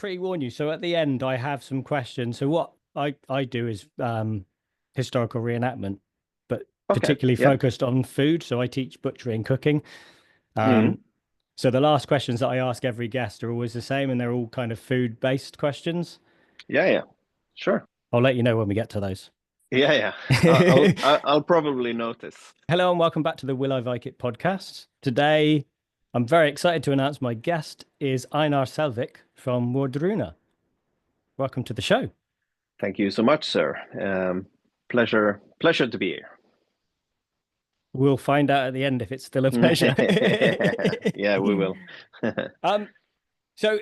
pre-warn you. So at the end, I have some questions. So what I do is historical reenactment, but Okay. particularly Yeah. focused on food. So I teach butchery and cooking. Mm. So the last questions that I ask every guest are always the same, and they're all kind of food-based questions. Yeah. Yeah. Sure. I'll let you know when we get to those. Yeah. Yeah. I'll probably notice. Hello and welcome back to the Will I Vike It podcast. Today, I'm very excited to announce my guest is Einar Selvik from Wardruna. Welcome to the show. Thank you so much, sir. Pleasure to be here. We'll find out at the end if it's still a pleasure. Yeah, we will. um, so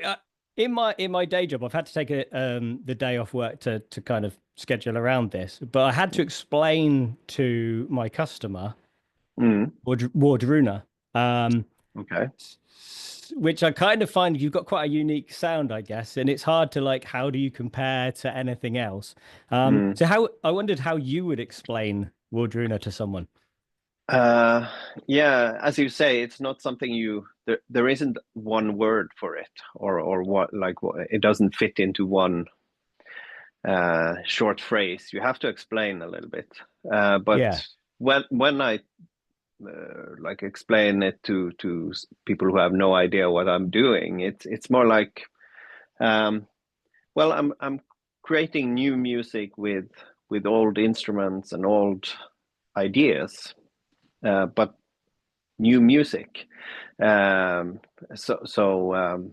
in my day job, I've had to take the day off work to kind of schedule around this, but I had to explain to my customer Mm. Wardruna, Okay. which I kind of find you've got quite a unique sound, I guess, and it's hard to like how do you compare to anything else? Mm. So how I wondered how you would explain Wardruna to someone. Uh, yeah, as you say, it's not something there isn't one word for it, or it doesn't fit into one short phrase. You have to explain a little bit. But Yeah, when I like explain it to people who have no idea what I'm doing, it's more like, well, I'm creating new music with old instruments and old ideas, but new music. Um, so so um,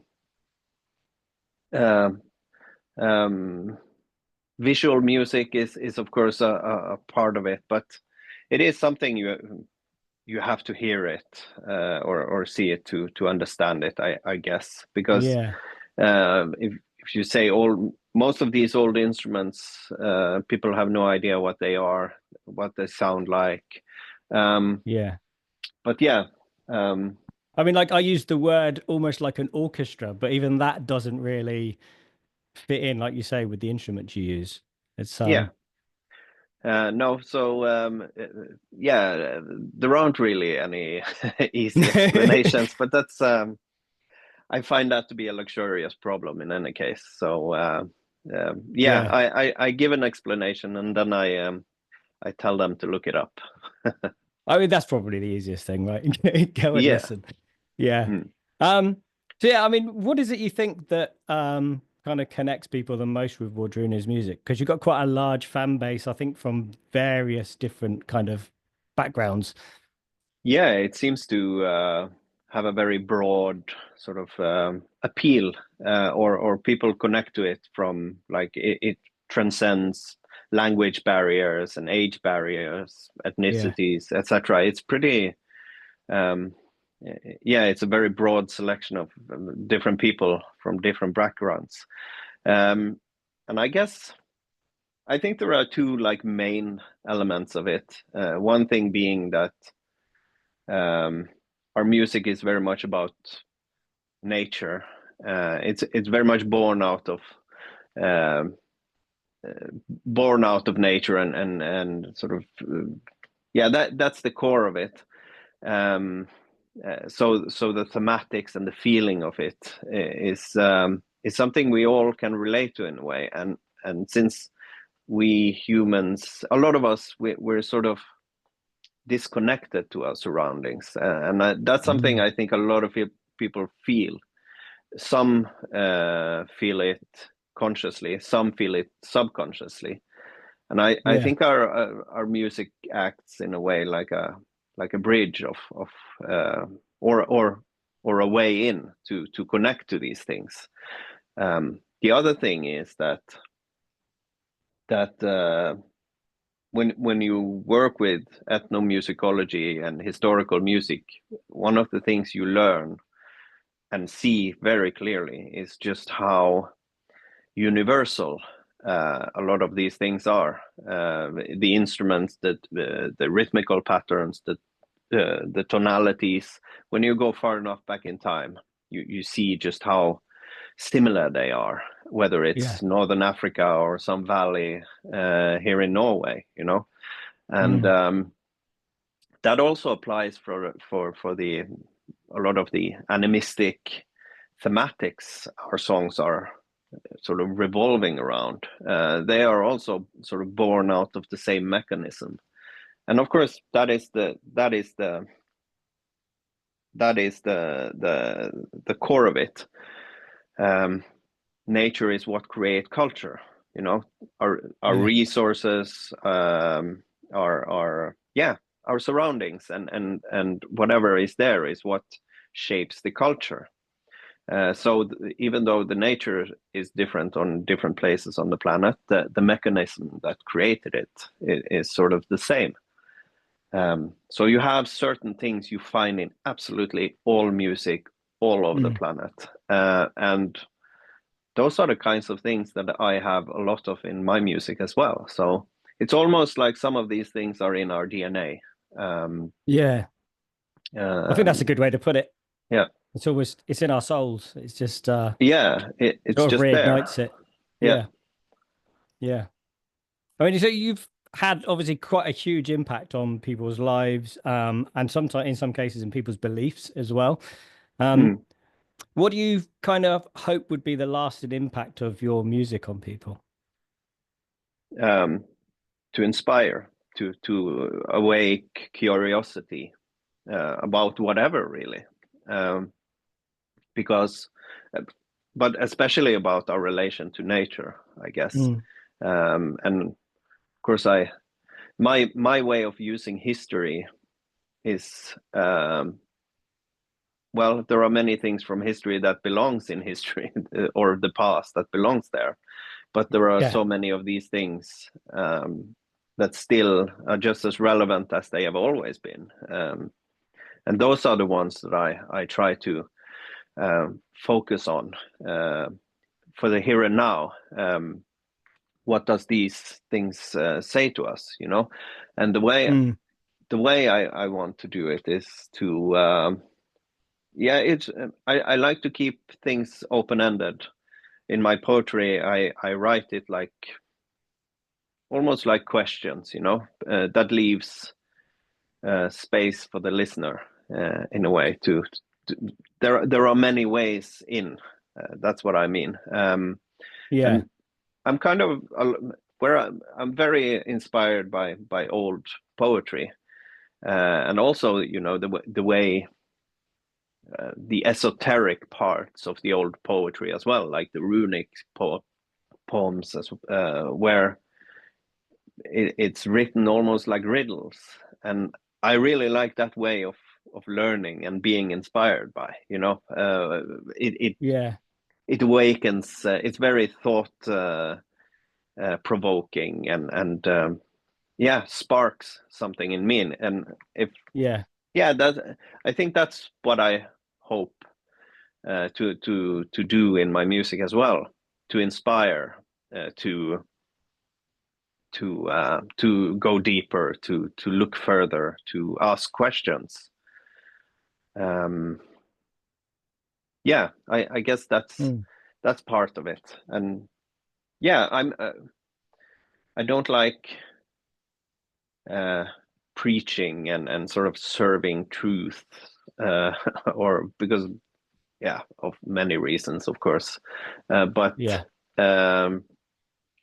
um, um, Visual music is of course a part of it, but it is something you have to hear it, or see it to understand it. I guess because yeah, if you say most of these old instruments, people have no idea what they are, what they sound like. Um, yeah. but yeah, um, I mean, like I use the word almost like an orchestra, but even that doesn't really fit in, like you say, with the instruments you use. It's yeah. No, so yeah, there aren't really any easy explanations, but that's I find that to be a luxurious problem in any case. So yeah, yeah. I give an explanation and then I tell them to look it up. I mean, that's probably the easiest thing, right? Go and Yeah. listen. Yeah. Mm. So yeah, I mean, what is it you think that kind of connects people the most with Wardruna's music? Because you've got quite a large fan base, I think, from various different kind of backgrounds. Yeah, it seems to have a very broad sort of appeal, or people connect to it from like it transcends language barriers and age barriers, Yeah. ethnicities, etc. It's pretty, um, yeah, it's a very broad selection of different people from different backgrounds, um, and I think there are two like main elements of it. One thing being that um, our music is very much about nature. It's very much um, born out of nature, and sort of yeah, that's the core of it. Um, so the thematics and the feeling of it is something we all can relate to in a way, and since we humans, a lot of us, we're sort of disconnected to our surroundings, and that's something Mm. I think a lot of people feel. Some feel it consciously, some feel it subconsciously, and I Yeah. think our music acts in a way like a bridge of uh, or a way in to connect to these things. The other thing is that when you work with ethnomusicology and historical music, one of the things you learn and see very clearly is just how universal a lot of these things are. The instruments, the rhythmical patterns, the tonalities. When you go far enough back in time, you see just how similar they are, whether Yeah. it's Northern Africa or some valley here in Norway, and Mm. that also applies for the a lot of the animistic thematics our songs are sort of revolving around. They are also sort of born out of the same mechanism, and of course that is the core of it. Nature is what creates culture. You know, our resources, our surroundings, and whatever is there is what shapes the culture. So even though the nature is different on different places on the planet, the mechanism that created it is sort of the same. So you have certain things you find in absolutely all music all over the planet, and those are the kinds of things that I have a lot of in my music as well. So it's almost like some of these things are in our DNA. Yeah. I think that's a good way to put it. Yeah. It's in our souls. It's just Yeah, it's sort of just there. reignites it. Yeah. Yeah. Yeah. I mean, so you've had obviously quite a huge impact on people's lives, and sometimes in some cases in people's beliefs as well. Mm. What do you kind of hope would be the lasting impact of your music on people? To inspire, to awake curiosity about whatever, really, because, but especially about our relation to nature, I guess. And of course, my way of using history is, well, there are many things from history that belongs in history or the past that belongs there, but there are Yeah. so many of these things that still are just as relevant as they have always been, and those are the ones that I try to focus on for the here and now. What does these things say to us, you know? And the way I want to do it is to it's I like to keep things open-ended. In my poetry, I write it like almost like questions, you know, that leaves space for the listener in a way to there are many ways in. That's what I mean. Yeah. And I'm kind of where I'm very inspired by old poetry, and also, you know, the way the esoteric parts of the old poetry as well, like the runic poems, where it's written almost like riddles, and I really like that way of learning and being inspired by. You know, Yeah. it awakens. It's very thought provoking, and sparks something in me. And if Yeah. that, I think that's what I hope to do in my music as well, to inspire, to go deeper, to look further, to ask questions. I guess that's part of it. And yeah, I don't like preaching and sort of serving truth, or because of many reasons, of course, but Yeah.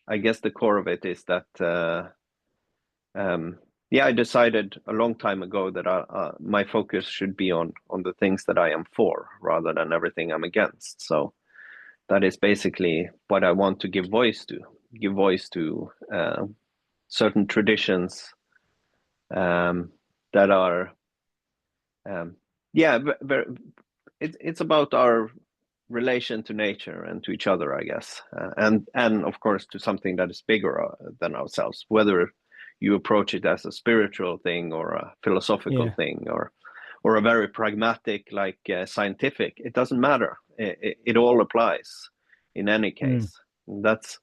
I guess the core of it is that I decided a long time ago that my focus should be on the things that I am for rather than everything I'm against. So that is basically what I want to give voice to certain traditions that are very, it's about our relation to nature and to each other, I guess, and of course to something that is bigger than ourselves, whether you approach it as a spiritual thing or a philosophical Yeah. thing or a very pragmatic, like scientific. It doesn't matter. It all applies in any case. That's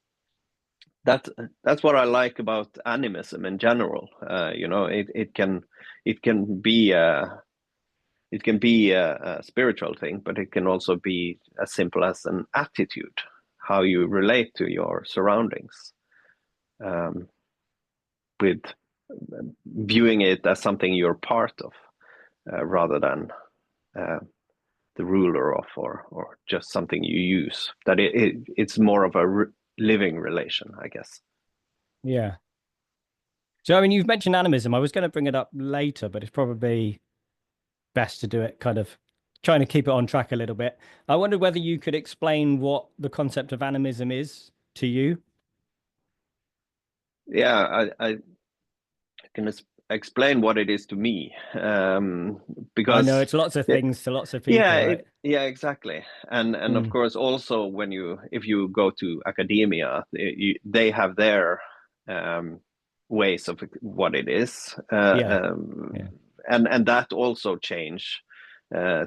what I like about animism in general. You know, it can be a spiritual thing, but it can also be as simple as an attitude, how you relate to your surroundings, with viewing it as something you're part of, rather than the ruler of, or just something you use. That it's more of a living relation, I guess. Yeah. So, I mean, you've mentioned animism. I was going to bring it up later, but it's probably best to do it kind of trying to keep it on track a little bit. I wondered whether you could explain what the concept of animism is to you. Yeah, I can explain what it is to me, I know because it's lots of it, things to lots of yeah, people, right? yeah, exactly. And of Mm. course, also if you go to academia, they have their ways of what it is, Yeah. Yeah. and that also change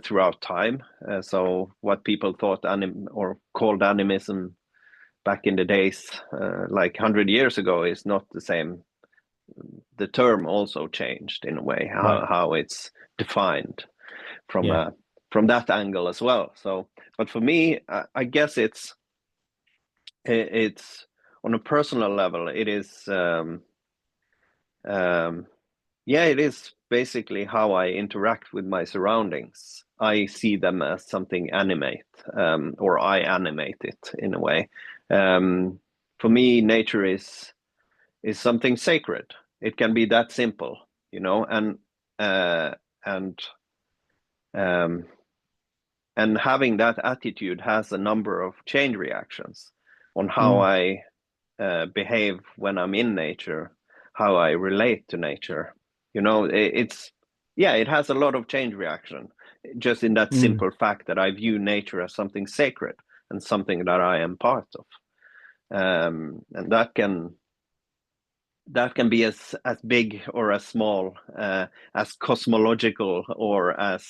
throughout time. So what people thought or called animism back in the days, like 100 years ago, is not the same. The term also changed in a way, Right. how it's defined from Yeah. from that angle as well. So, but for me, I guess it's on a personal level. It is um, yeah, it is basically how I interact with my surroundings. I see them as something animate, or I animate it in a way. For me, nature is something sacred. It can be that simple, uh, and um, and having that attitude has a number of chain reactions on how Mm. I behave when I'm in nature, how I relate to nature. It's yeah, it has a lot of chain reaction just in that Mm. simple fact that I view nature as something sacred and something that I am part of. And that can be as big or as small, as cosmological or as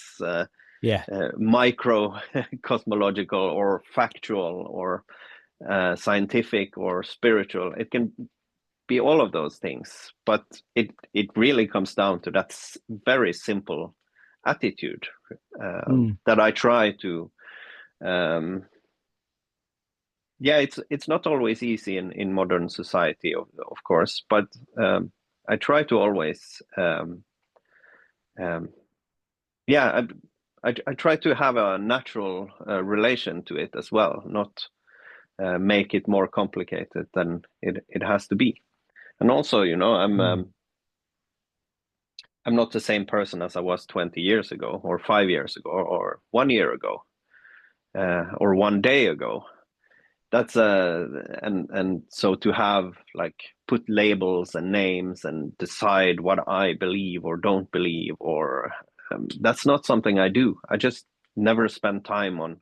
Yeah. micro cosmological or factual or scientific or spiritual. It can be all of those things, but it really comes down to that very simple attitude Mm. that I try to. Yeah, it's not always easy in modern society, of course, but I try to always um, yeah, I try to have a natural relation to it as well, not make it more complicated than it has to be. And also, Mm. I'm not the same person as I was 20 years ago, or 5 years ago, or 1 year ago, or one day ago. That's and so to have like put labels and names and decide what I believe or don't believe, or that's not something I do. I just never spend time on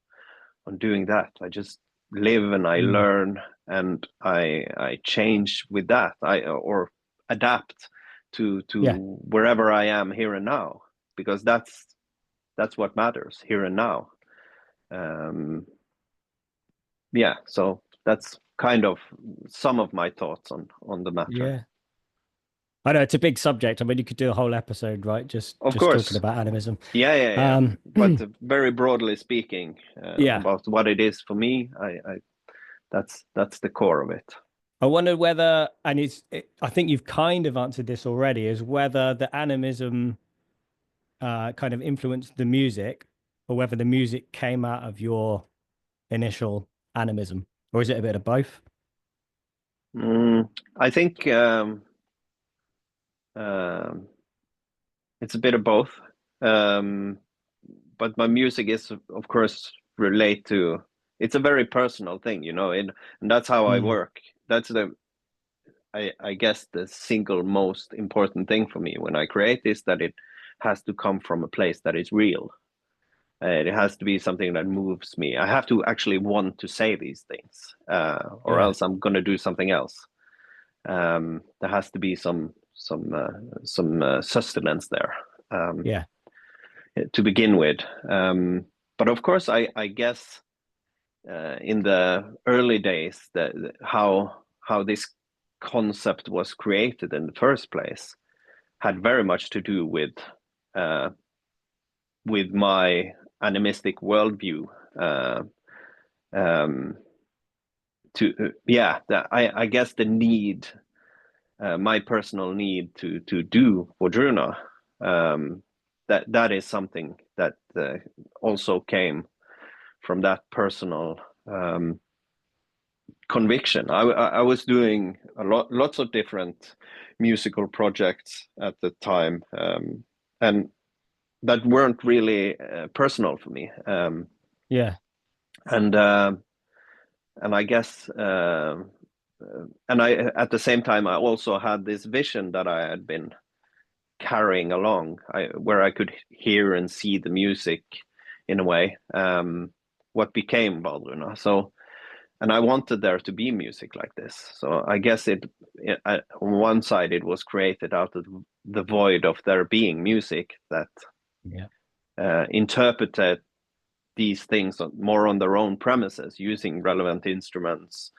doing that. I just live and I Mm. learn, and I change with that. I or adapt to Yeah. wherever I am here and now, because that's what matters here and now. Um, yeah, so that's kind of some of my thoughts on the matter. Yeah. I know it's a big subject. I mean, you could do a whole episode, right? Just Of just talking course, about animism. yeah. Um, But very broadly speaking, yeah. about what it is for me, I that's the core of it. I wonder whether, and I think you've kind of answered this already, is whether the animism kind of influenced the music, or whether the music came out of your initial animism, or is it a bit of both? Mm, I think um, it's a bit of both, um, but my music is, of course, relate to. It's a very personal thing, and that's how I Mm. work. That's I guess the single most important thing for me when I create is that it has to come from a place that is real. It has to be something that moves me. I have to actually want to say these things, or Yeah. else I'm going to do something else. There has to be some sustenance there, Yeah. to begin with. But of course, I guess in the early days that how this concept was created in the first place had very much to do uh, with my animistic worldview. Uh, um, I guess the need, my personal need to do Wardruna, that is something that also came from that personal conviction. I was doing lots of different musical projects at the time, and that weren't really personal for me. Yeah. And I guess, and I at the same time I also had this vision that I had been carrying along, where I could hear and see the music in a way, what became Wardruna. So, and I wanted there to be music like this. So I guess on one side it was created out of the void of there being music that Yeah. interpreted these things more on their own premises, using relevant instruments,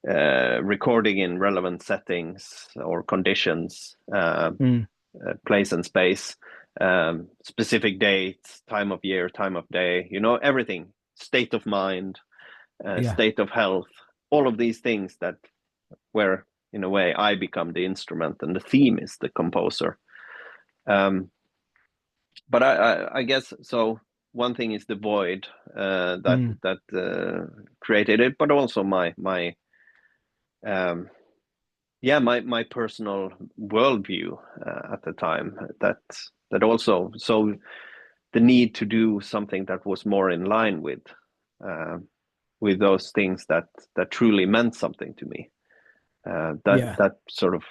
recording in relevant settings or conditions, place and space, specific dates, time of year, time of day, everything, state of mind, Yeah. state of health, all of these things that where in a way I become the instrument and the theme is the composer. But I guess so. One thing is the void that created it, but also my my personal worldview at the time. That also, so the need to do something that was more in line with those things that truly meant something to me. That sort of,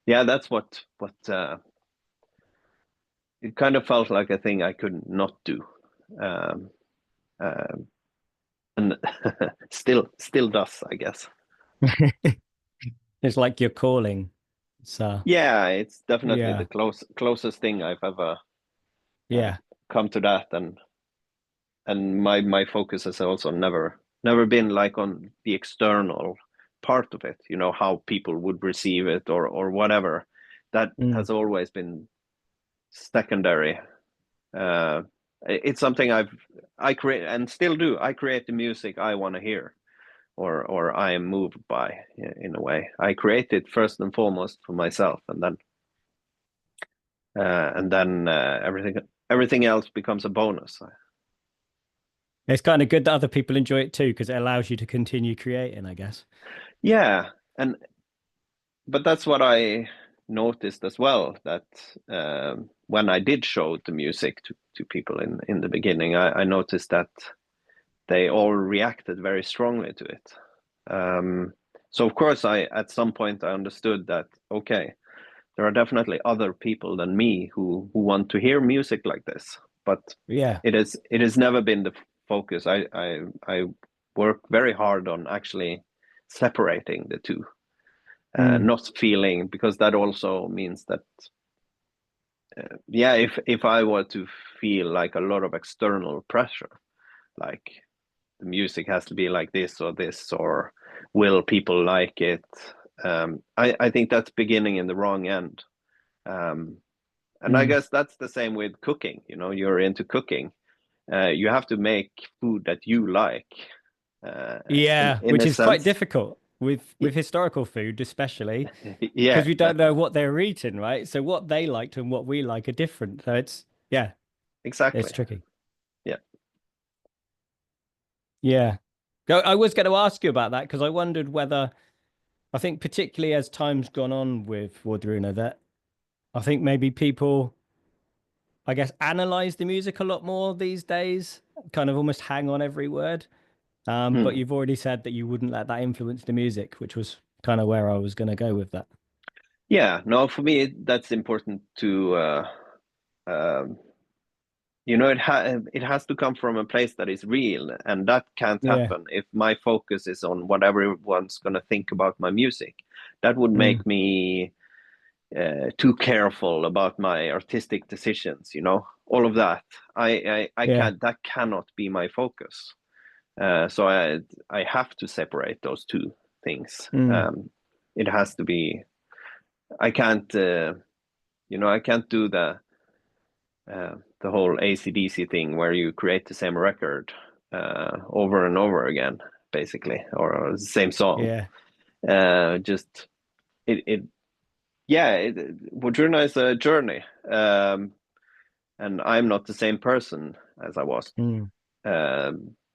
that's what it kind of felt like a thing I could not do. And still does, I guess. It's like your calling. So Yeah, it's definitely yeah. the closest thing I've ever Yeah. come to that, and my focus has also never been like on the external part of it, how people would receive it or whatever. That has always been secondary. It's something I create and still do. I create the music I want to hear, or I am moved by, in a way. I create it first and foremost for myself, and then everything else becomes a bonus. It's kind of good that other people enjoy it too, because it allows you to continue creating, I guess. Yeah, but that's what I noticed as well, that when I did show the music to people in the beginning, I noticed that they all reacted very strongly to it. So of course, at some point I understood that, okay, there are definitely other people than me who want to hear music like this, but Yeah. it has never been the focus. I work very hard on actually separating the two, not feeling, because that also means that if I were to feel like a lot of external pressure, like the music has to be like this, or will people like it, I think that's beginning in the wrong end. And I guess that's the same with cooking. You're into cooking, you have to make food that you like, Yeah, in which a is quite sense. difficult with historical food, especially Yeah, because we don't know what they're eating, right? So what they liked and what we like are different. So it's exactly. tricky. Yeah. Yeah. I was going to ask you about that because I wondered whether I think particularly as time's gone on with Wardruna that I think maybe people I guess analyze the music a lot more these days, kind of almost hang on every word. But Hmm. you've already said that you wouldn't let that influence the music, which was kind of where I was going to go with that. Yeah, no, for me that's important to um, it has to come from a place that is real, and that can't Yeah. happen if my focus is on what everyone's going to think about my music. That would Mm. make me too careful about my artistic decisions, all of that. I Yeah. can't, that cannot be my focus. So I have to separate those two things. Mm. It has to be, I can't, I can't do the whole AC/DC thing where you create the same record over and over again, basically, or the same song. Yeah. Just it Wardruna is a journey. and I'm not the same person as I was Mm.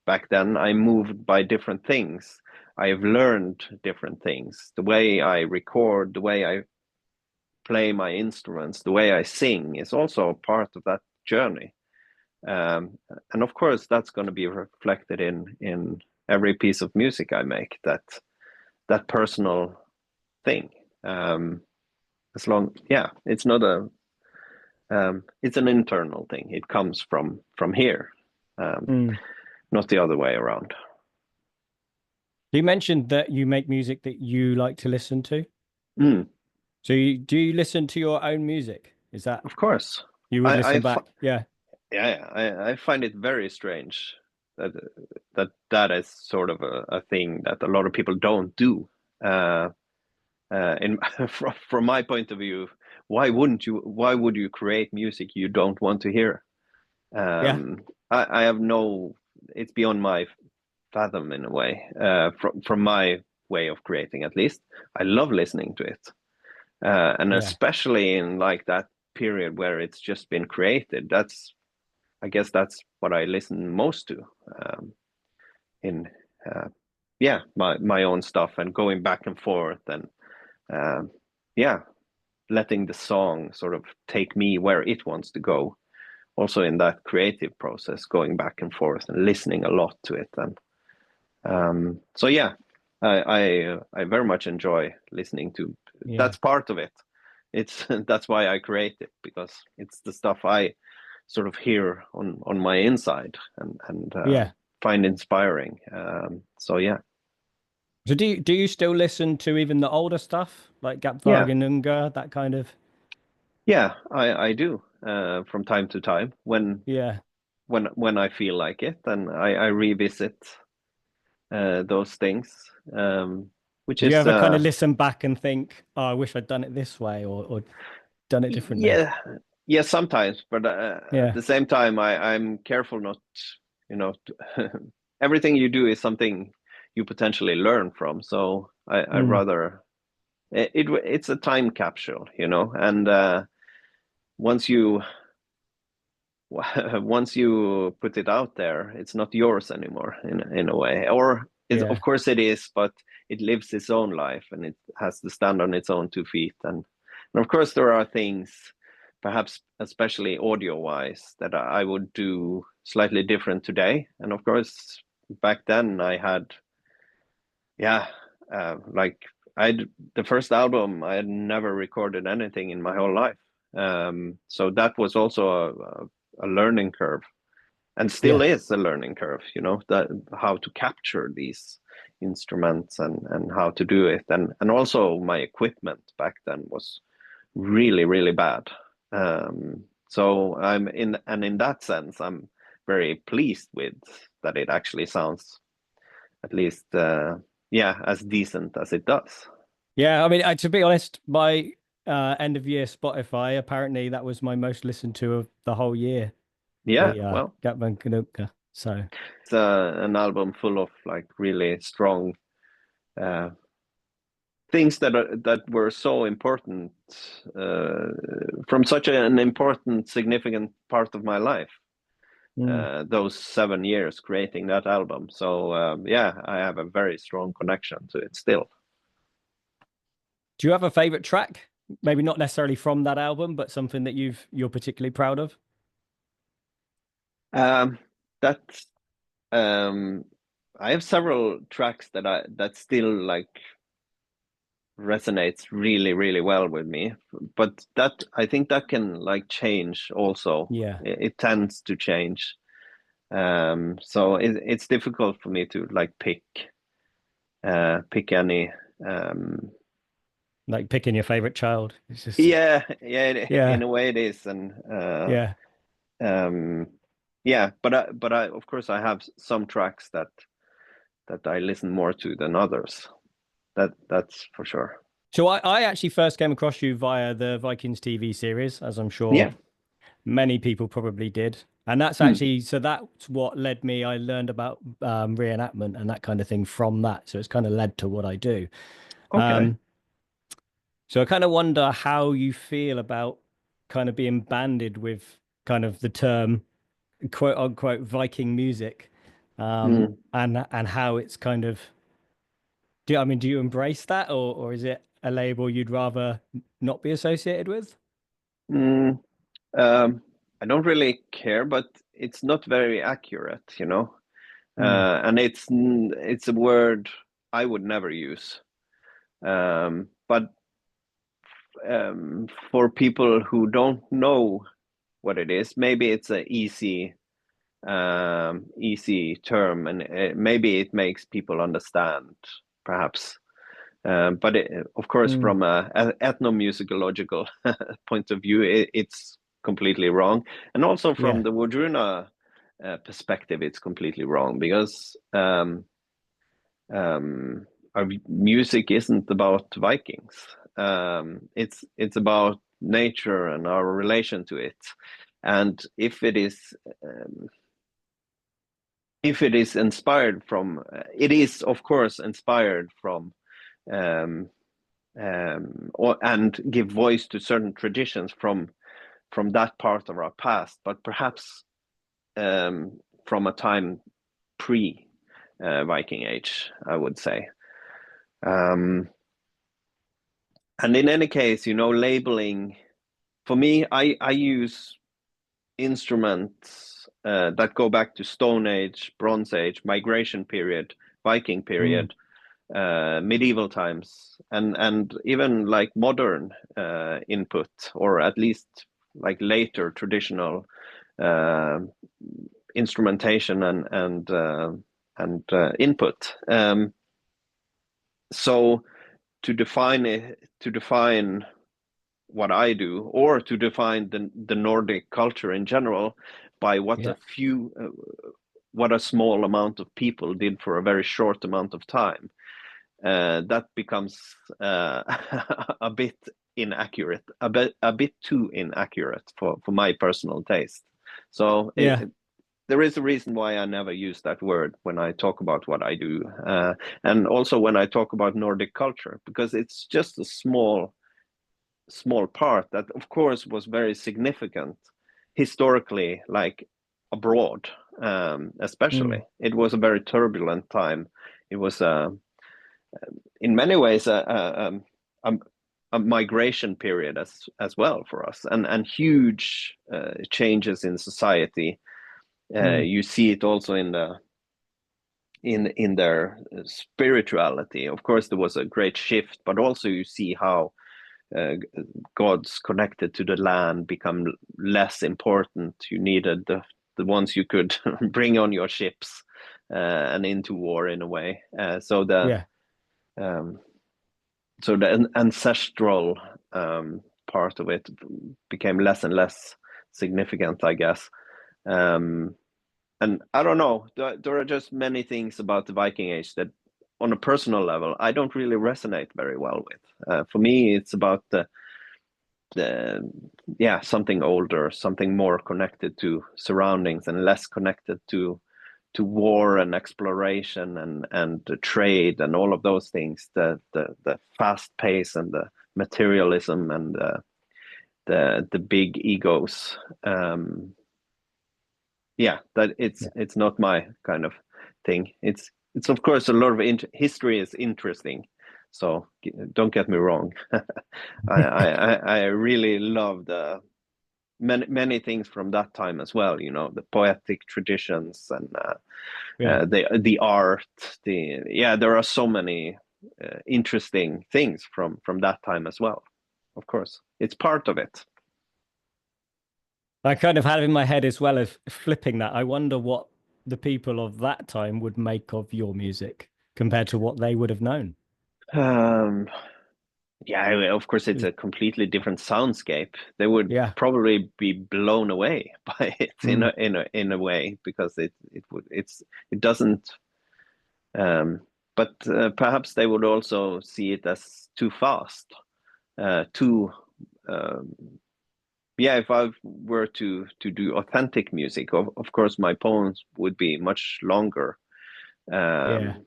back then. I moved by different things. I have learned different things. The way I record, the way I play my instruments, the way I sing is also a part of that journey. And of course, that's going to be reflected in every piece of music I make. That personal thing. As long, yeah, it's not a, it's an internal thing. It comes from here, Mm. not the other way around. You mentioned that you make music that you like to listen to. Mm, So do you listen to your own music? Is that of course, you would I listen back? Yeah. yeah, I find it very strange that that is sort of a thing that a lot of people don't do. Uh, in from my point of view, why would you create music you don't want to hear? Yeah. I have no, it's beyond my fathom in a way. From my way of creating, at least, I love listening to it, and Yeah. especially in like that period where it's just been created. That's, I guess that's what I listen most to, in yeah, my own stuff, and going back and forth, and yeah, letting the song sort of take me where it wants to go. Also in that creative process, going back and forth and listening a lot to it, and so yeah, I very much enjoy listening to. Yeah. That's part of it. It's that's why I create it, because it's the stuff I sort of hear on my inside, and Yeah. find inspiring. So yeah, So do you still listen to even the older stuff like yeah, Gapvagen, that kind of? yeah. I do, from time to time, Yeah. when I feel like it, and I revisit those things, which Do you is ever kind of listen back and think, oh, I wish I'd done it this way or done it differently? yeah, yeah, sometimes, but at Yeah. the same time, I'm careful not, you know, everything you do is something you potentially learn from. So I Mm. rather it's a time capsule, and once you once you put it out there, it's not yours anymore in a way. Or is, of Yeah. course it is, but it lives its own life, and it has to stand on its own 2 feet. And of course there are things, perhaps especially audio wise, that I would do slightly different today. And of course back then I had, yeah, like I'd the first album, I had never recorded anything in my whole life. So that was also a learning curve, and still Yeah. is a learning curve, that how to capture these instruments, and how to do it. And also my equipment back then was really, really bad. So in that sense, I'm very pleased with that it actually sounds, at least, yeah, as decent as it does. Yeah. I mean, to be honest, my end of year Spotify, apparently that was my most listened to of the whole year. Yeah, The well, Gapvagen. So it's an album full of like really strong uh, things that were so important, uh, from such an important, significant part of my life. mm. Those 7 years creating that album. So yeah, I have a very strong connection to it still. Do you have a favorite track? Maybe not necessarily from that album, but something that you're particularly proud of? Um, that um, I have several tracks that still like resonates really, really well with me, but that I think that can like change also. Yeah. It tends to change. So it's difficult for me to like pick any. um Like picking your favorite child. It's just yeah, in yeah. a way it is. And Yeah. um yeah, but I of course I have some tracks that I listen more to than others. That's for sure. So I actually first came across you via the Vikings TV series, as I'm sure Yeah. many people probably did. And that's Hmm. actually, so that's what led me. I learned about reenactment and that kind of thing from that. So it's kind of led to what I do. Okay. Um, so I kind of wonder how you feel about kind of being banded with kind of the term quote unquote Viking music, Mm. and how it's kind of do you embrace that, or is it a label you'd rather not be associated with? Mm. Um, I don't really care, but it's not very accurate, you know. Mm, And it's a word I would never use. But for people who don't know what it is, maybe it's a easy term, and maybe it makes people understand, perhaps. But of course, mm, from a ethnomusicological point of view, it's completely wrong, and also from yeah, the Wardruna perspective, it's completely wrong because our music isn't about Vikings. It's about nature and our relation to it, and if it is inspired from, it is of course inspired from. Um, and give voice to certain traditions from that part of our past, but perhaps from a time pre Viking Age, I would say. And in any case, you know, labeling for me, I use instruments that go back to Stone Age, Bronze Age, Migration period, Viking mm, period, medieval times, and even like modern input, or at least like later traditional uh, instrumentation and input. So to define what I do, or to define the Nordic culture in general, by yeah, what a small amount of people did for a very short amount of time, that becomes a bit inaccurate, a bit too inaccurate for my personal taste. So yeah, there is a reason why I never use that word when I talk about what I do, and also when I talk about Nordic culture, because it's just a small part that, of course, was very significant historically, like abroad, especially. mm, It was a very turbulent time. It was in many ways a, a migration period as well for us, and huge changes in society. mm, You see it also in their spirituality. Of course, there was a great shift, but also you see how uh, gods connected to the land become less important. You needed the ones you could bring on your ships and into war in a way. yeah. Um, so the ancestral part of it became less and less significant, I guess. Um, and I don't know, there are just many things about the Viking Age that, on a personal level, I don't really resonate very well with. For me, it's about the yeah, something older, something more connected to surroundings and less connected to war and exploration and the trade and all of those things, the fast pace and the materialism and the big egos. Yeah, that it's not my kind of thing. It's of course a lot of history is interesting, so don't get me wrong. I really love the many things from that time as well. You know, the poetic traditions and Yeah. the art. There are so many interesting things from that time as well. Of course, it's part of it. I kind of had in my head as well as flipping that. I wonder what the people of that time would make of your music compared to what they would have known. Um, yeah, of course, it's a completely different soundscape. They would Yeah. probably be blown away by it in Mm, a way, because it doesn't. But perhaps they would also see it as too fast, too. Um, yeah, if I were to do authentic music, of course, my poems would be much longer, yeah.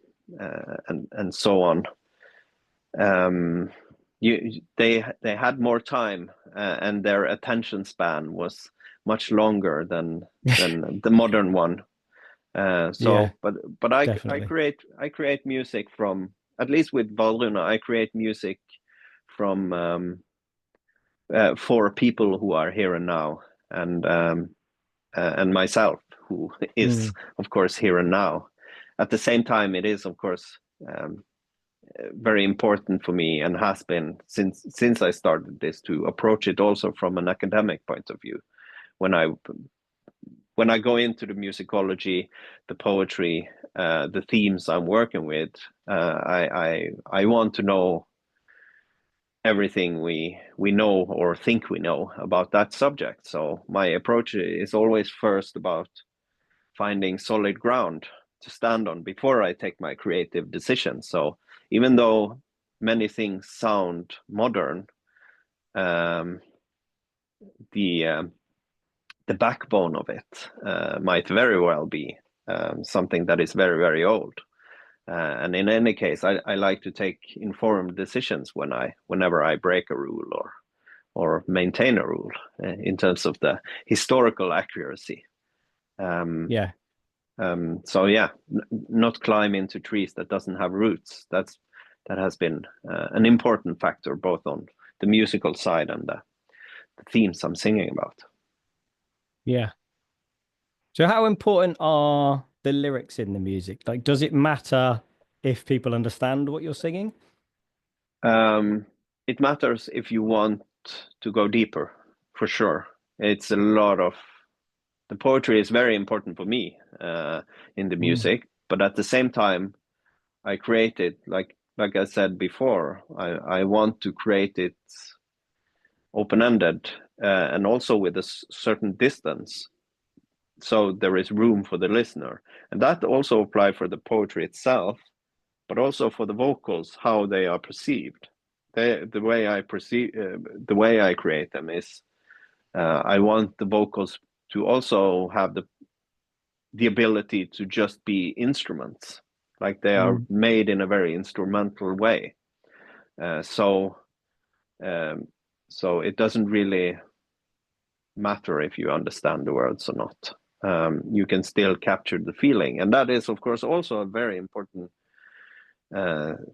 and so on. Um, they had more time, and their attention span much longer than the modern one. Yeah, But I definitely. create music from, at least with Wardruna, I create music from for people who are here and now, and myself, who is Mm. of course here and now. At the same time, it is of course very important for me, and has been since I started this, to approach it also from an academic point of view. When I go into the musicology, the poetry, the themes I'm working with, I want to know everything we know or think we know about that subject. So my approach is always first about finding solid ground to stand on before I take my creative decisions. So even though many things sound modern, um, the the backbone of it might very well be something that is very, very old. And in any case, I like to take informed decisions whenever I break a rule or maintain a rule in terms of the historical accuracy. Yeah. So yeah, not climb into trees that doesn't have roots. That has been an important factor both on the musical side and the themes I'm singing about. Yeah. So how important are the lyrics in the music? Like, does it matter if people understand what you're singing? Um, it matters if you want to go deeper, for sure. It's a lot of the poetry is very important for me in the Mm. music, but at the same time, I create it like I said before. I want to create it open-ended and also with a certain distance, so there is room for the listener, and that also applies for the poetry itself, but also for the vocals, how they are perceived. The way I perceive, the way I create them is, I want the vocals to also have the ability to just be instruments, like they are Mm. made in a very instrumental way. Uh, so, um, so it doesn't really matter if you understand the words or not. You can still capture the feeling, and that is, of course, also a very important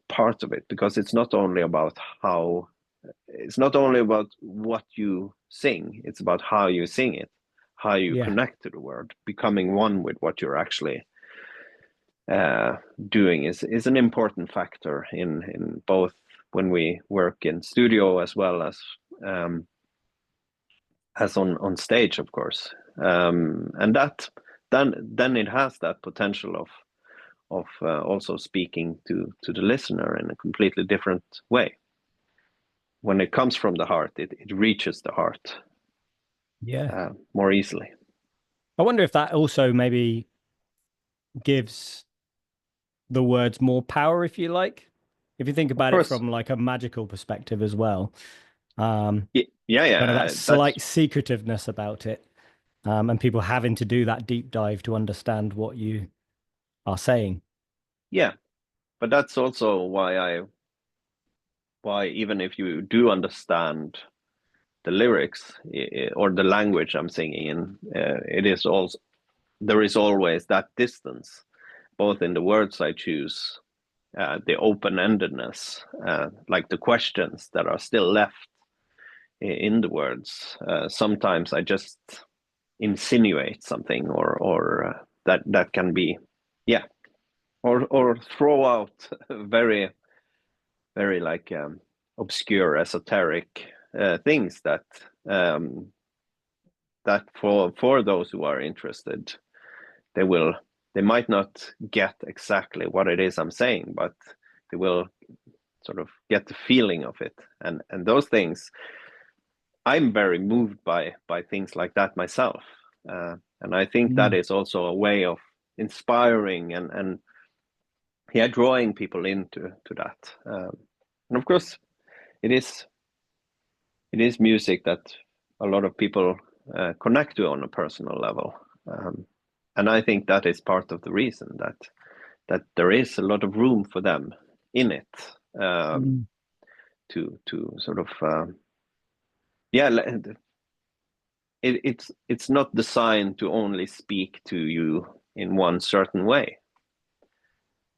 part of it, because it's not only about what you sing, it's about how you sing it, how you Yeah. connect to the word, becoming one with what you're actually doing is an important factor in both when we work in studio as well as on stage, of course. And that then it has that potential of also speaking to the listener in a completely different way. When it comes from the heart, it reaches the heart Yeah. more easily. I wonder if that also maybe gives the words more power, if you like. If you think Of about it course, from like a magical perspective as well. yeah, Kind of that yeah, that's slight secretiveness about it. And people having to do that deep dive to understand what you are saying. yeah. But that's also why even if you do understand the lyrics or the language I'm singing in, it is also there is always that distance, both in the words I choose, the open-endedness, like the questions that are still left in the words. Sometimes I just insinuate something, or that can be, yeah, or throw out very very like obscure, esoteric things um, that for those who are interested, they will they might not get exactly what it is I'm saying, but they will sort of get the feeling of it, and those things I'm very moved by things like that myself, and I think that Mm. is also a way of inspiring and yeah, drawing people into to that, and of course it is music that a lot of people connect to on a personal level, and I think that is part of the reason that there is a lot of room for them in it, Mm. to sort of yeah, it's not designed to only speak to you in one certain way.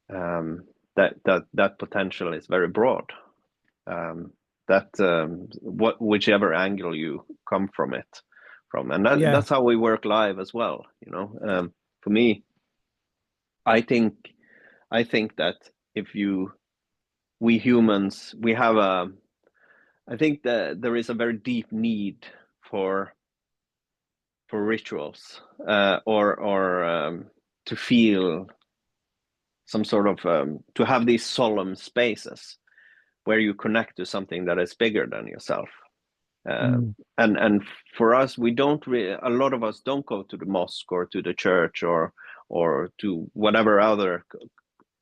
That potential is very broad. Whichever angle you come from it from, and Yeah. that's how we work live as well. For me, I think that we humans, we have I think that there is a very deep need for rituals, or to feel some sort of to have these solemn spaces where you connect to something that is bigger than yourself. Mm. And for us, we don't really, a lot of us don't go to the mosque or to the church or to whatever other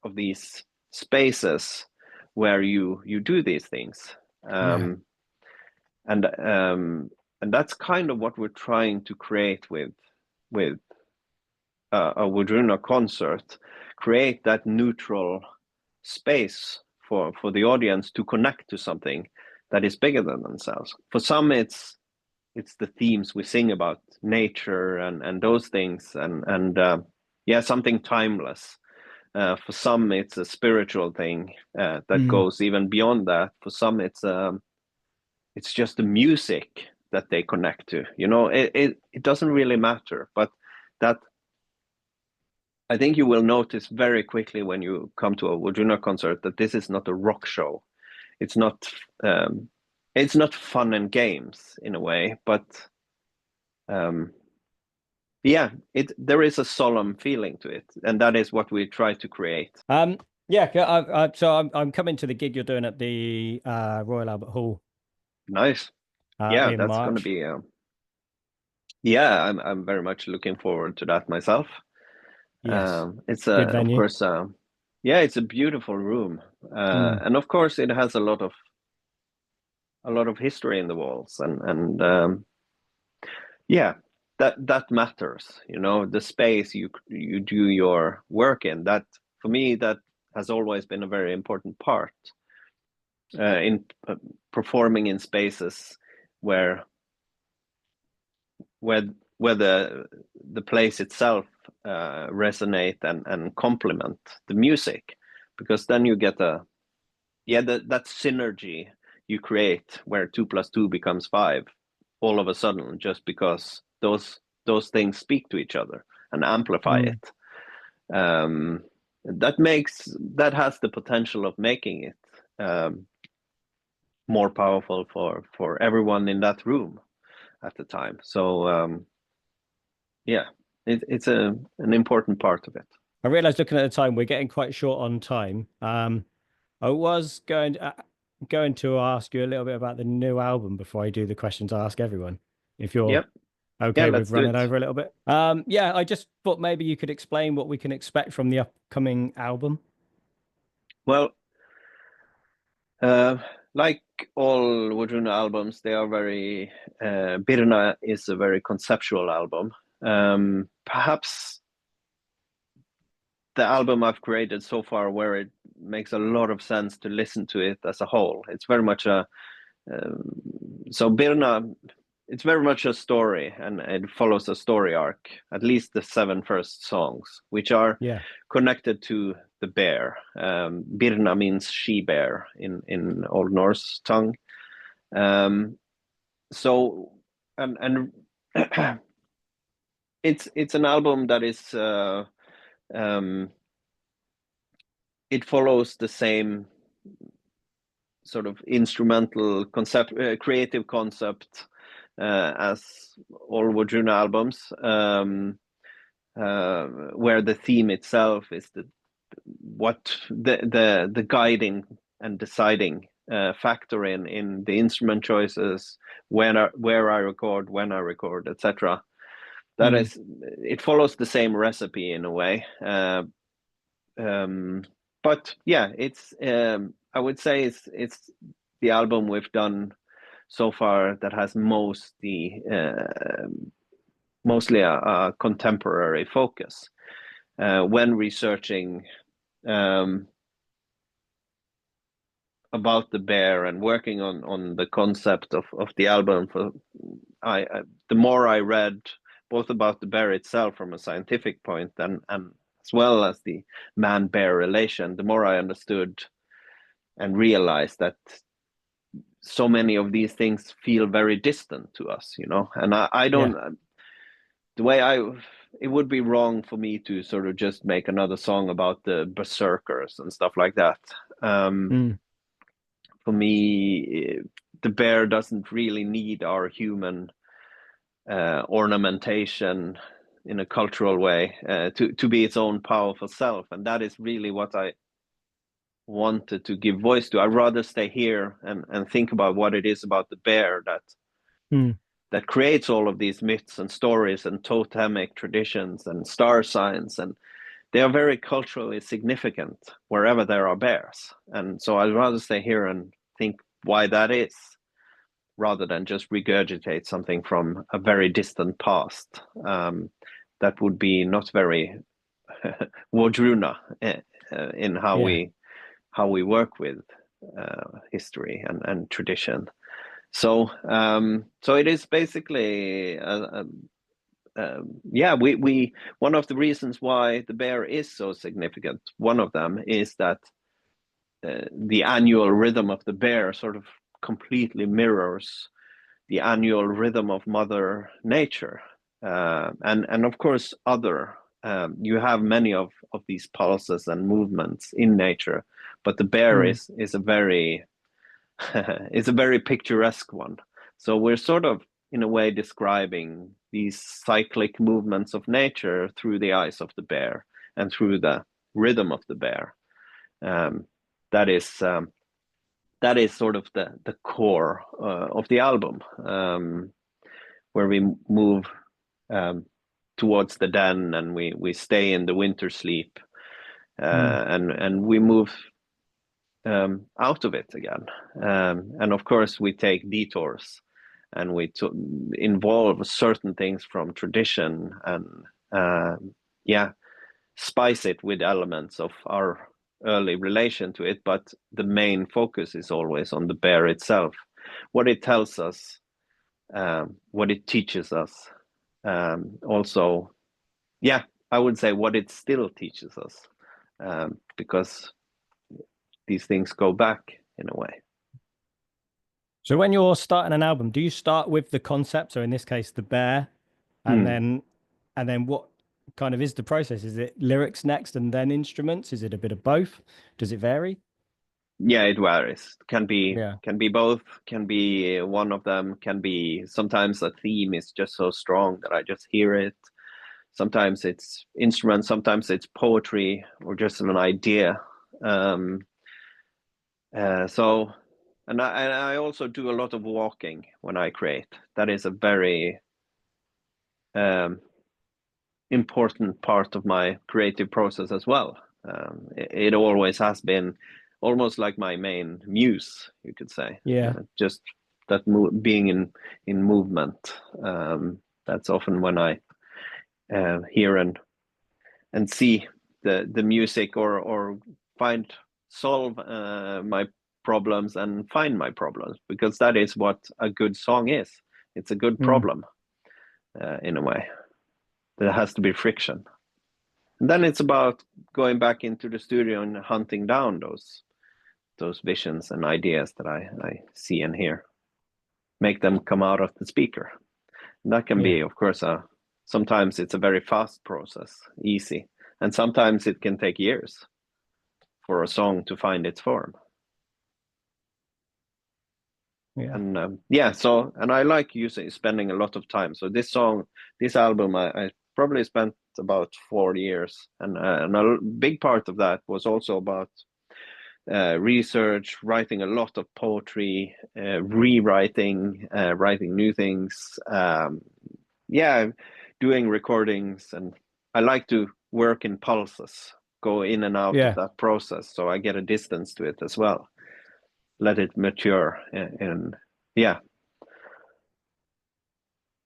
of these spaces where you do these things. Yeah. And that's kind of what we're trying to create with a Wardruna concert, create that neutral space for the audience to connect to something that is bigger than themselves. For some, it's the themes we sing about nature and those things, and something timeless. For some, it's a spiritual thing that Mm. goes even beyond that. For some, it's just the music that they connect to. It doesn't really matter, but that, I think you will notice very quickly when you come to a Wardruna concert that this is not a rock show. It's not um, it's not fun and games in a way, but um, there is a solemn feeling to it, and that is what we try to create. Yeah, so I'm coming to the gig you're doing at the Royal Albert Hall Nice. Yeah, in that's going to March. be. Yeah, I'm very much looking forward to that myself. Yes, It's good of venue. course, yeah, it's a beautiful room, Mm. and of course, it has a lot of history in the walls, and yeah, that matters. The space you do your work in. That, for me, that has always been a very important part in performing in spaces where where where the place itself resonate and complement the music, because then you get that synergy you create where 2 + 2 becomes 5 all of a sudden, just because those things speak to each other and amplify Mm. it. That has the potential of making it more powerful for everyone in that room at the time. So yeah, it's an important part of it. I realized looking at the time, we're getting quite short on time. I was going to ask you a little bit about the new album before I do the questions I ask everyone, if you're Yep. Yeah, okay with let's do running it. over a little bit. Yeah, I just thought maybe you could explain what we can expect from the upcoming album. Well, uh, like all Wardruna albums, they are very. Birna is a very conceptual album. Perhaps the album I've created so far, where it makes a lot of sense to listen to it as a whole. It's very much a so Birna. It's very much a story, and it follows a story arc. At least the 7 first songs, which are Yeah. connected to the bear. Birna means she bear in Old Norse tongue. So and it's an album that is um, it follows the same sort of instrumental concept, creative concept as all Wardruna albums, where the theme itself is the guiding and deciding factor in the instrument choices, where I record, when I record, etc. That Mm. is, it follows the same recipe in a way. But yeah, it's I would say it's the album we've done so far that has mostly a contemporary focus. When researching, um, about the bear and working on the concept of the album, the more I read both about the bear itself from a scientific point and as well as the man-bear relation, the more I understood and realized that so many of these things feel very distant to us, you know. And I don't, the way it would be wrong for me to sort of just make another song about the berserkers and stuff like that. For me, the bear doesn't really need our human ornamentation in a cultural way to be its own powerful self, and that is really what I wanted to give voice to. I'd rather stay here and think about what it is about the bear that creates all of these myths and stories and totemic traditions and star signs, and they are very culturally significant wherever there are bears. And so I'd rather stay here and think why that is, rather than just regurgitate something from a very distant past. That would be not very Wardruna in how we work with history and tradition. So it is basically we one of the reasons why the bear is so significant, one of them is that the annual rhythm of the bear sort of completely mirrors the annual rhythm of Mother Nature, and of course you have many of these pulses and movements in nature, but the bear is a very is a very picturesque one. So we're sort of in a way describing these cyclic movements of nature through the eyes of the bear and through the rhythm of the bear. That is sort of the core of the album, where we move towards the den and we stay in the winter sleep, and we move out of it again, and of course we take detours and we involve certain things from tradition and spice it with elements of our early relation to it, but the main focus is always on the bear itself, what it tells us, what it teaches us, also I would say what it still teaches us, because these things go back in a way. So when you're starting an album, do you start with the concept, so in this case the bear, and then what kind of is the process? Is it lyrics next and then instruments? Is it a bit of both? Does it vary? Yeah, it varies. Can be both, can be one of them, can be sometimes a theme is just so strong that I just hear it. Sometimes it's instruments, sometimes it's poetry or just an idea. And I also do a lot of walking when I create. That is a very important part of my creative process as well. It always has been almost like my main muse, you could say. Just that being in movement. That's often when I hear and see the music or solve my problems and find my problems, because that is what a good song is. It's a good problem, in a way. There has to be friction. And then it's about going back into the studio and hunting down those visions and ideas that I see and hear, make them come out of the speaker. And that can be, of course, sometimes it's a very fast process, easy, and sometimes it can take years for a song to find its form. And and I like spending a lot of time. So this album, I probably spent about 4 years, and a big part of that was also about research, writing a lot of poetry, rewriting, writing new things, doing recordings. And I like to work in pulses, go in and out of that process, so I get a distance to it as well, let it mature. And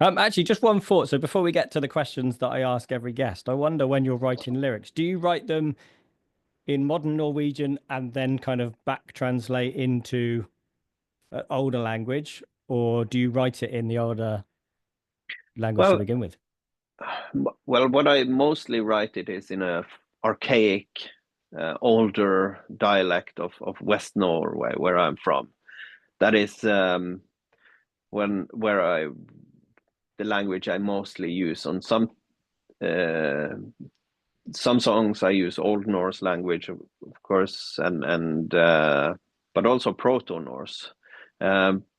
actually, just one thought. So before we get to the questions that I ask every guest, I wonder, when you're writing lyrics, do you write them in modern Norwegian and then kind of back translate into older language, or do you write it in the older language to Well, begin with? well, what I mostly write it is in a archaic, older dialect of West Norway, where I'm from. That is when where I the language I mostly use. On uh, some songs I use Old Norse language, of course, and but also Proto Norse.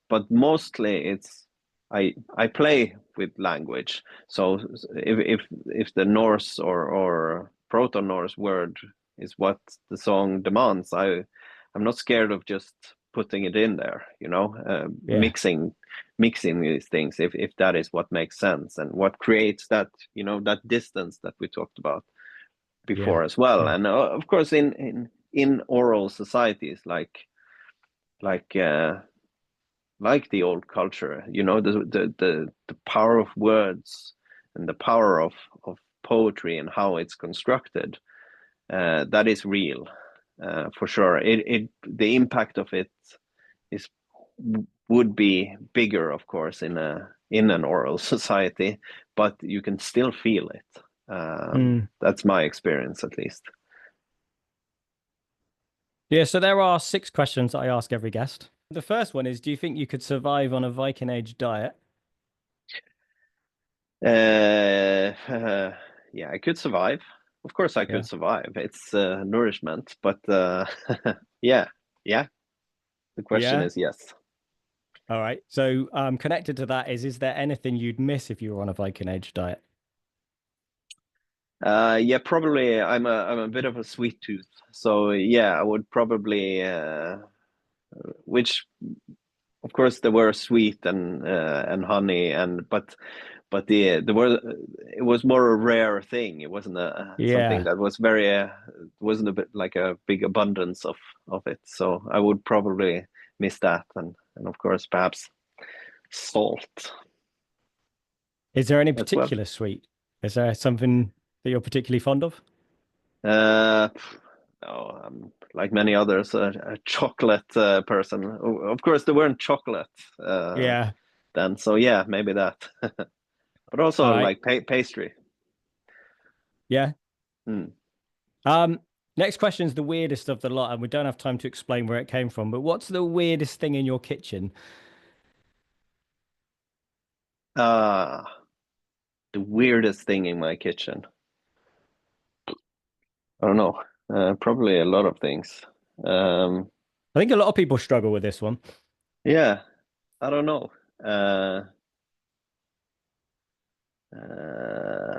But mostly it's I play with language. So if the Norse or Proto Norse word is what the song demands, I'm not scared of just putting it in there. Yeah, Mixing these things if that is what makes sense and what creates that that distance that we talked about yeah, before as well. yeah, And of course, in oral societies like uh, like the old culture, the power of words and the power of poetry and how it's constructed, that is real, for sure. The impact of it is would be bigger, of course, in an oral society, but you can still feel it. mm. That's my experience, at least. Yeah. So there are 6 questions that I ask every guest. The first one is, do you think you could survive on a Viking Age diet? Yeah, I could survive. Of course, I could Yeah. survive. It's nourishment, but yeah, yeah. The question Yeah. is yes. All right. So, connected to that is there anything you'd miss if you were on a Viking Age diet? Yeah, probably. I'm a bit of a sweet tooth, so yeah, I would probably. Which, of course, there were sweet and honey, but the were it was more a rare thing. It wasn't a something Yeah. that was very wasn't a bit like a big abundance of it. So I would probably miss that, and of course perhaps salt Is there any as well. particular sweet? Is there something that you're particularly fond of? Uh, no, I'm like many others, a chocolate person. Of course, there weren't chocolate Yeah. then, so yeah, maybe that. But All also right. like pastry. Yeah. Mm. Um, Next question is the weirdest of the lot, and we don't have time to explain where it came from, but what's the weirdest thing in your kitchen? Ah, the weirdest thing in my kitchen. I don't know. Probably a lot of things. Um, I think a lot of people struggle with this one. yeah, I don't know. Uh, uh,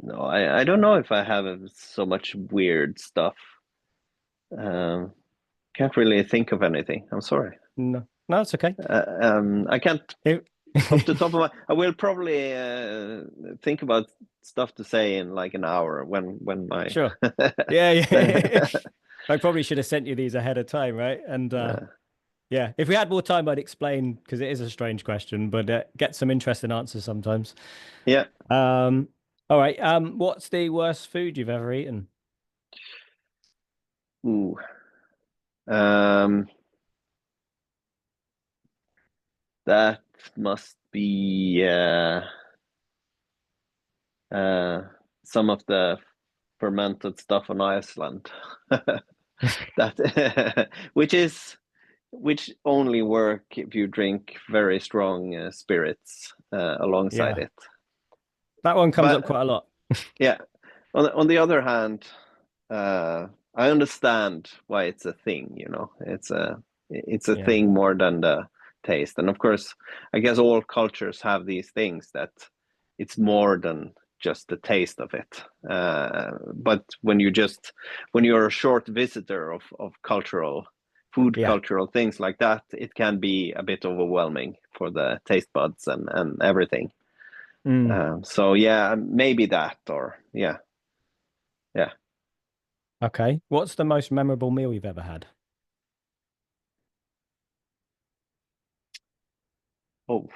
no, I don't know if I have so much weird stuff. Um, can't really think of anything. I'm sorry. No, no, it's okay. I can't If- off the top of my. I will probably think about stuff to say in like an hour when my. Sure. Yeah, yeah. I probably should have sent you these ahead of time, right? And uh, yeah, if we had more time, I'd explain because it is a strange question, but get some interesting answers sometimes. yeah. Um, all right. What's the worst food you've ever eaten? Ooh. Um, that must be uh, some of the fermented stuff on Iceland. That which only work if you drink very strong spirits alongside Yeah, it. that one comes up But quite a lot. yeah, on the other hand, I understand why it's a thing. It's a Yeah, thing more than the taste. And of course, I guess all cultures have these things that it's more than just the taste of it. But when you're a short visitor of yeah. cultural things like that, it can be a bit overwhelming for the taste buds and everything. Mm, So yeah, maybe that, or yeah, yeah. okay. What's the most memorable meal you've ever had? Oh,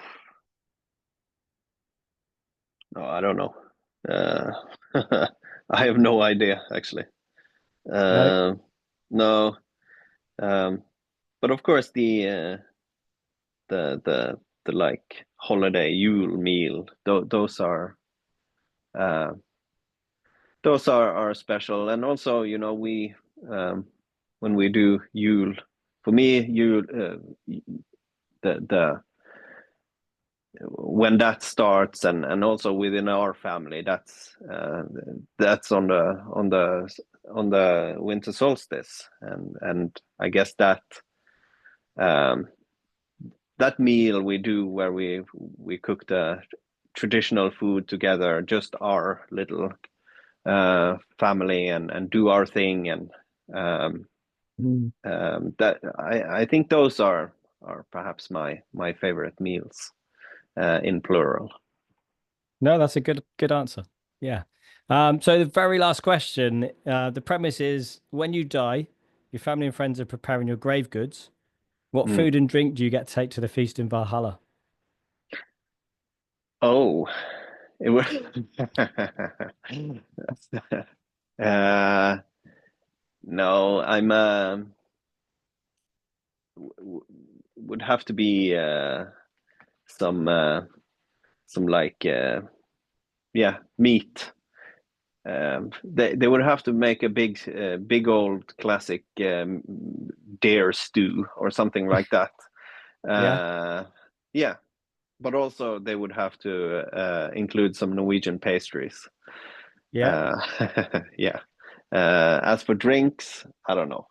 no, I don't know. Uh, I have no idea, actually. No. No. Um, but of course the like holiday Yule meal, those uh, are special. And also, we when we do Yule, for me, Yule, the when that starts, and also within our family, that's on the winter solstice, and I guess um, that meal we do where we cook the traditional food together, just our little family, and do our thing, and um, Mm. that I think those are perhaps my favorite meals, in plural. No, that's a good answer. Yeah. So the very last question, the premise is when you die, your family and friends are preparing your grave goods. What Mm. food and drink do you get to take to the feast in Valhalla? Oh, it was. uh, no, I'm would have to be some like yeah, meat. They would have to make a big old classic deer stew or something like that. Yeah. Yeah, but also they would have to include some Norwegian pastries. Yeah. Uh, yeah. As for drinks, I don't know.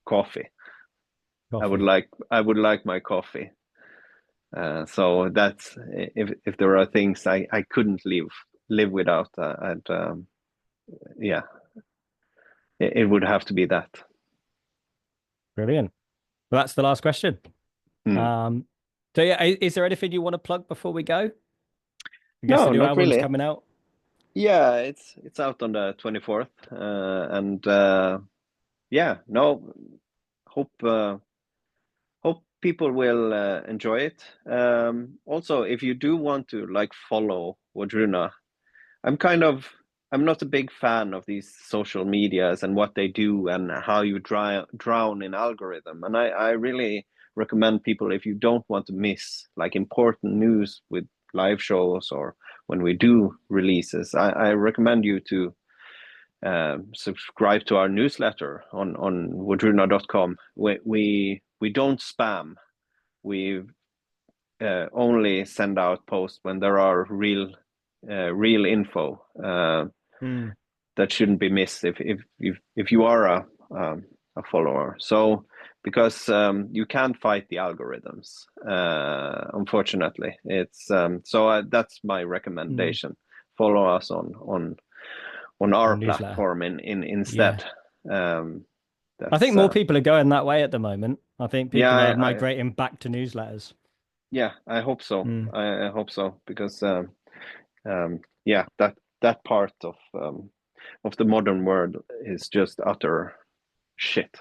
Coffee. Coffee. I would like my coffee. So that's if there are things I couldn't live without, I'd yeah, it would have to be that. Brilliant. Well, that's the last question. Hmm. Um, so yeah, is there anything you want to plug before we go? I guess the No, new not album's really. coming out. Yeah, it's out on the 24th, and yeah, no, hope hope people will enjoy it. Also, if you do want to like follow Wardruna, I'm kind of I'm not a big fan of these social medias and what they do and how you drown in algorithm. And I really recommend people, if you don't want to miss like important news with live shows or when we do releases, I recommend you to subscribe to our newsletter on wardruna.com. We don't spam. We only send out posts when there are real info Hmm. that shouldn't be missed if you are a follower. So because you can't fight the algorithms, unfortunately, it's that's my Hmm. recommendation. Follow us on our On newsletter. platform in Yeah. instead. Um, I think that's more people are going that way at the moment. I think yeah, people are I migrating back to newsletters. yeah, I hope so. Hmm. I hope so because yeah, that part of the modern world is just utter shit.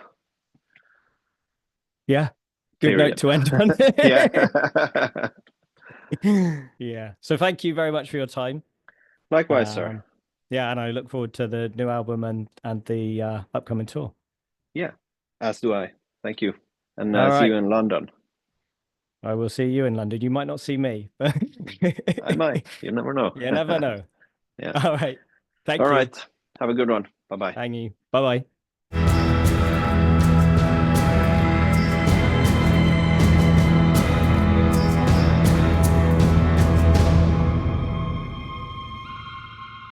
Yeah. Good note Period. to end on. Yeah. Yeah. So thank you very much for your time. Likewise, sir. Um, yeah, and I look forward to the new album and the upcoming tour. Yeah, as do I. Thank you, and All see you right. in London. I will see you in London. You might not see me, but I might. You never know. you never know. Yeah. All right. All Thank you. right. Have a good one. Bye bye. Thank you. Bye bye.